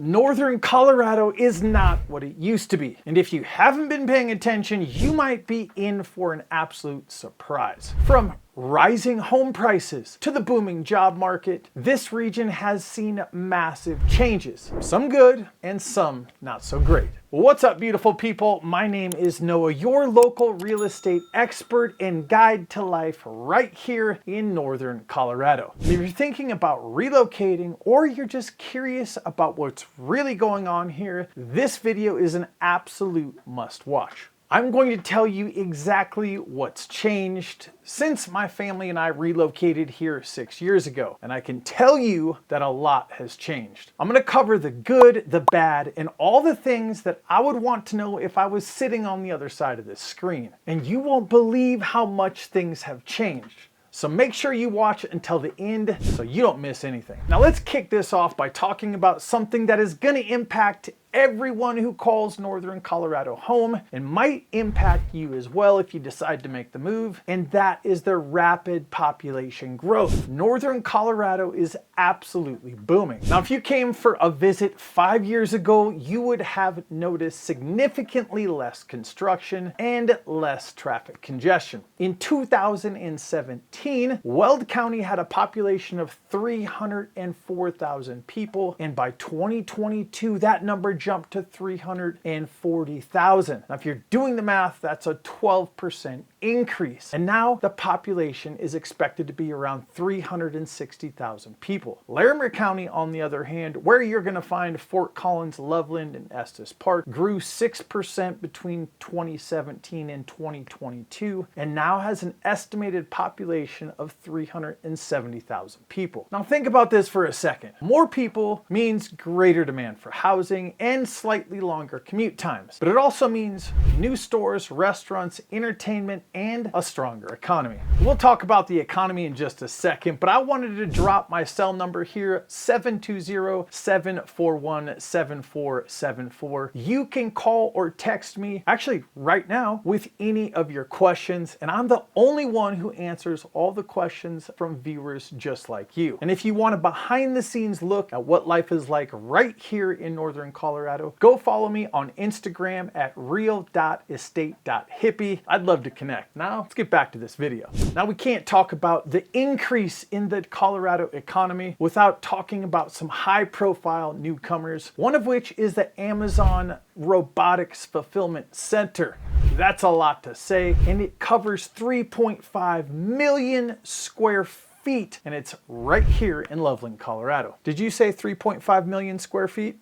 Northern Colorado is not what it used to be. And if you haven't been paying attention, you might be in for an absolute surprise. From rising home prices to the booming job market, this region has seen massive changes. Some good and some not so great. What's up, beautiful people? My name is Noah, your local real estate expert and guide to life right here in Northern Colorado. If you're thinking about relocating or you're just curious about what's really going on here, this video is an absolute must watch. I'm going to tell you exactly what's changed since my family and I relocated here 6 years ago. And I can tell you that a lot has changed. I'm going to cover the good, the bad, and all the things that I would want to know if I was sitting on the other side of this screen. And you won't believe how much things have changed. So make sure you watch until the end so you don't miss anything. Now let's kick this off by talking about something that is going to impact everyone who calls Northern Colorado home and might impact you as well if you decide to make the move, and that is the rapid population growth. Northern Colorado is absolutely booming. Now, if you came for a visit 5 years ago, you would have noticed significantly less construction and less traffic congestion. In 2017, Weld County had a population of 304,000 people, and by 2022, that number jumped to 340,000. Now, if you're doing the math, that's a 12% increase. And now the population is expected to be around 360,000 people. Larimer County, on the other hand, where you're going to find Fort Collins, Loveland, and Estes Park, grew 6% between 2017 and 2022, and now has an estimated population of 370,000 people. Now think about this for a second. More people means greater demand for housing and slightly longer commute times. But it also means new stores, restaurants, entertainment, and a stronger economy. We'll talk about the economy in just a second, but I wanted to drop my cell number here, 720-741-7474. You can call or text me, actually right now, with any of your questions, and I'm the only one who answers all the questions from viewers just like you. And if you want a behind the scenes look at what life is like right here in Northern Colorado, go follow me on Instagram at real.estate.hippie. I'd love to connect. Now, let's get back to this video. Now, we can't talk about the increase in the Colorado economy without talking about some high-profile newcomers, one of which is the Amazon Robotics Fulfillment Center. That's a lot to say, and it covers 3.5 million square feet, and it's right here in Loveland, Colorado. Did you say 3.5 million square feet?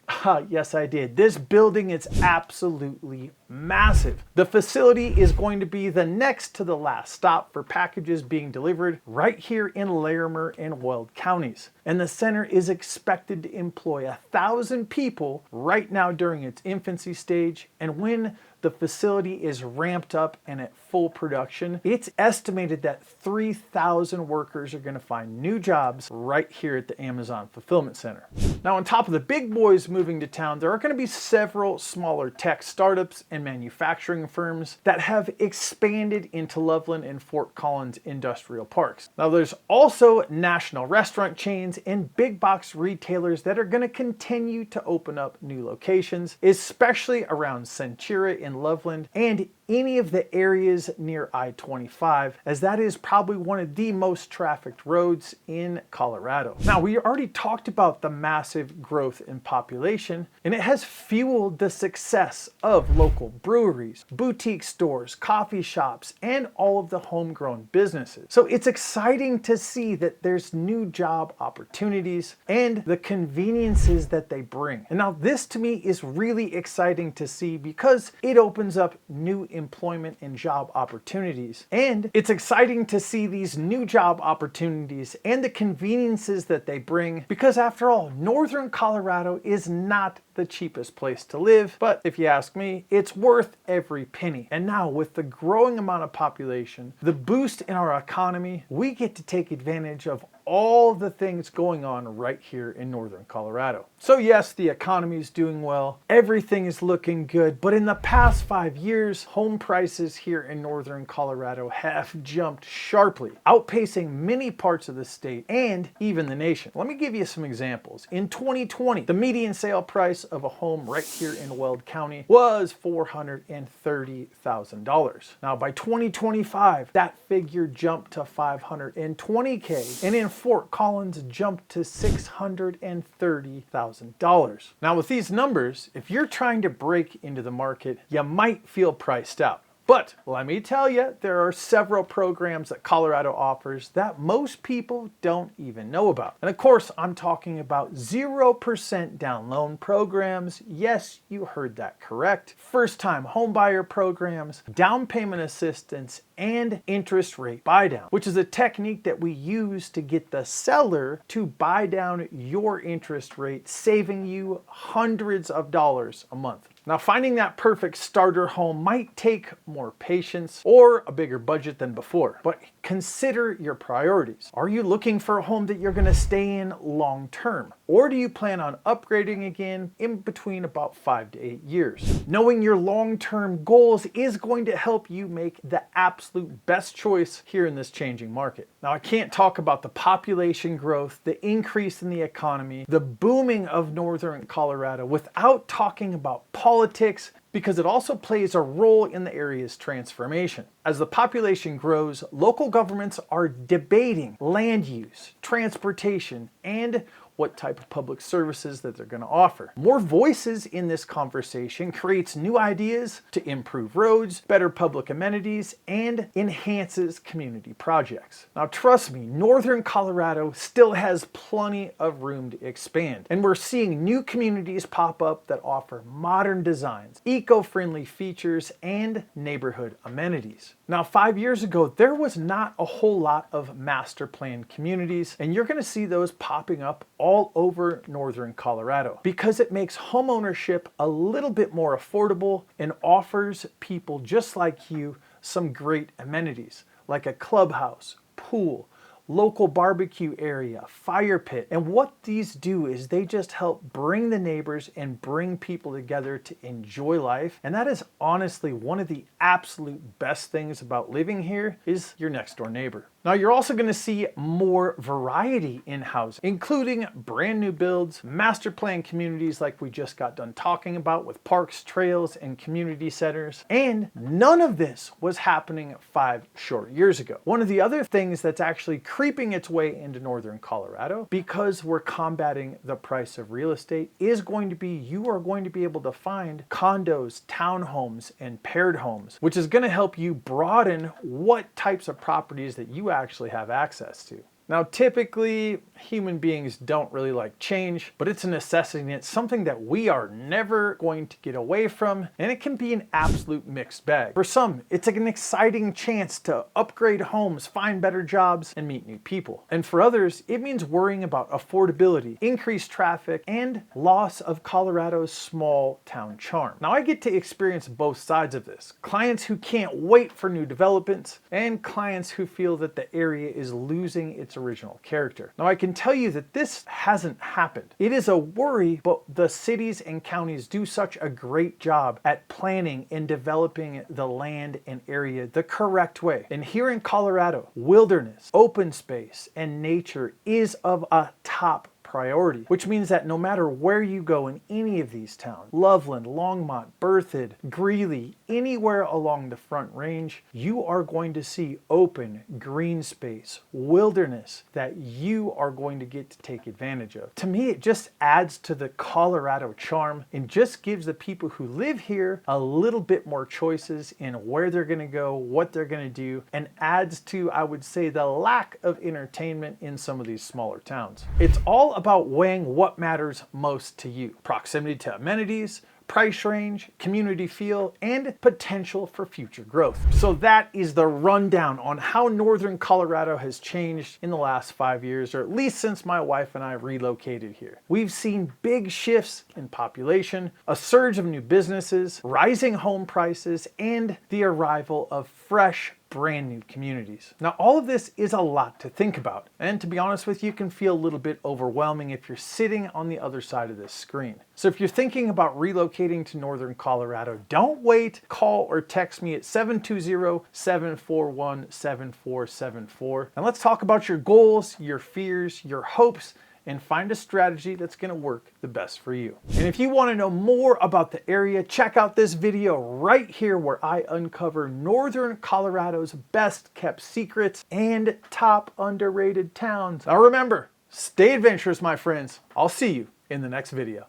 Yes, I did. This building is absolutely massive. The facility is going to be the next to the last stop for packages being delivered right here in Larimer and Weld counties. And the center is expected to employ 1,000 people right now during its infancy stage, and when the facility is ramped up and at full production, it's estimated that 3,000 workers are going to find new jobs right here at the Amazon Fulfillment Center. Now, on top of the big boys moving to town, there are going to be several smaller tech startups and manufacturing firms that have expanded into Loveland and Fort Collins industrial parks. Now, there's also national restaurant chains and big box retailers that are going to continue to open up new locations, especially around Centura in Loveland and any of the areas near I-25, as that is probably one of the most trafficked roads in Colorado. Now, we already talked about the massive growth in population, and it has fueled the success of local breweries, boutique stores, coffee shops, and all of the homegrown businesses. So it's exciting to see that there's new job opportunities and the conveniences that they bring. And now this to me is really exciting to see because it opens up new employment and job opportunities. And it's exciting to see these new job opportunities and the conveniences that they bring, because after all, Northern Colorado is not the cheapest place to live, but if you ask me, it's worth every penny. And now with the growing amount of population, the boost in our economy, we get to take advantage of all the things going on right here in northern Colorado. So yes, the economy is doing well, everything is looking good, but in the past 5 years, home prices here in northern Colorado have jumped sharply, outpacing many parts of the state and even the nation. Let me give you some examples. In 2020, the median sale price of a home right here in Weld County was $430,000. Now by 2025, that figure jumped to $520K, and in Fort Collins jumped to $630,000. Now with these numbers, if you're trying to break into the market, you might feel priced out. But let me tell you, there are several programs that Colorado offers that most people don't even know about. And of course, I'm talking about 0% down loan programs. Yes, you heard that correct. First-time homebuyer programs, down payment assistance, and interest rate buy down, which is a technique that we use to get the seller to buy down your interest rate, saving you hundreds of dollars a month. Now, finding that perfect starter home might take more patience or a bigger budget than before, but consider your priorities. Are you looking for a home that you're going to stay in long term? Or do you plan on upgrading again in between about 5 to 8 years? Knowing your long-term goals is going to help you make the absolute best choice here in this changing market. Now, I can't talk about the population growth, the increase in the economy, the booming of northern Colorado without talking about politics, because it also plays a role in the area's transformation. As the population grows, local governments are debating land use, transportation, and what type of public services that they're going to offer. More voices in this conversation creates new ideas to improve roads, better public amenities, and enhances community projects. Now trust me, northern Colorado still has plenty of room to expand, and we're seeing new communities pop up that offer modern designs, eco-friendly features, and neighborhood amenities. Now 5 years ago, there was not a whole lot of master plan communities, and you're going to see those popping up all over northern Colorado because it makes homeownership a little bit more affordable and offers people just like you some great amenities like a clubhouse, pool, local barbecue area, fire pit. And what these do is they just help bring the neighbors and bring people together to enjoy life. And that is honestly one of the absolute best things about living here is your next door neighbor. Now you're also going to see more variety in housing, including brand new builds, master plan communities like we just got done talking about with parks, trails, and community centers. And none of this was happening 5 short years ago. One of the other things that's actually creeping its way into northern Colorado, because we're combating the price of real estate, is going to be you are going to be able to find condos, townhomes, and paired homes, which is going to help you broaden what types of properties that you actually have access to. Now, typically, human beings don't really like change, but it's a necessity and it's something that we are never going to get away from, and it can be an absolute mixed bag. For some, it's an exciting chance to upgrade homes, find better jobs, and meet new people. And for others, it means worrying about affordability, increased traffic, and loss of Colorado's small town charm. Now, I get to experience both sides of this. Clients who can't wait for new developments, and clients who feel that the area is losing its original character. Now I can tell you that this hasn't happened. It is a worry, but the cities and counties do such a great job at planning and developing the land and area the correct way. And here in Colorado, wilderness, open space, and nature is of a top priority, which means that no matter where you go in any of these towns, Loveland, Longmont, Berthoud, Greeley, anywhere along the Front Range, you are going to see open, green space, wilderness that you are going to get to take advantage of. To me, it just adds to the Colorado charm and just gives the people who live here a little bit more choices in where they're going to go, what they're going to do, and adds to, I would say, the lack of entertainment in some of these smaller towns. It's all about weighing what matters most to you. Proximity to amenities, price range, community feel, and potential for future growth. So that is the rundown on how northern Colorado has changed in the last 5 years, or at least since my wife and I relocated here. We've seen big shifts in population, a surge of new businesses, rising home prices, and the arrival of fresh, brand new communities. Now, all of this is a lot to think about, and to be honest with you, can feel a little bit overwhelming if you're sitting on the other side of this screen. So if you're thinking about relocating to Northern Colorado, don't wait. Call or text me at 720-741-7474. And let's talk about your goals, your fears, your hopes, and find a strategy that's going to work the best for you. And if you want to know more about the area, check out this video right here where I uncover Northern Colorado's best kept secrets and top underrated towns. Now remember, stay adventurous, my friends. I'll see you in the next video.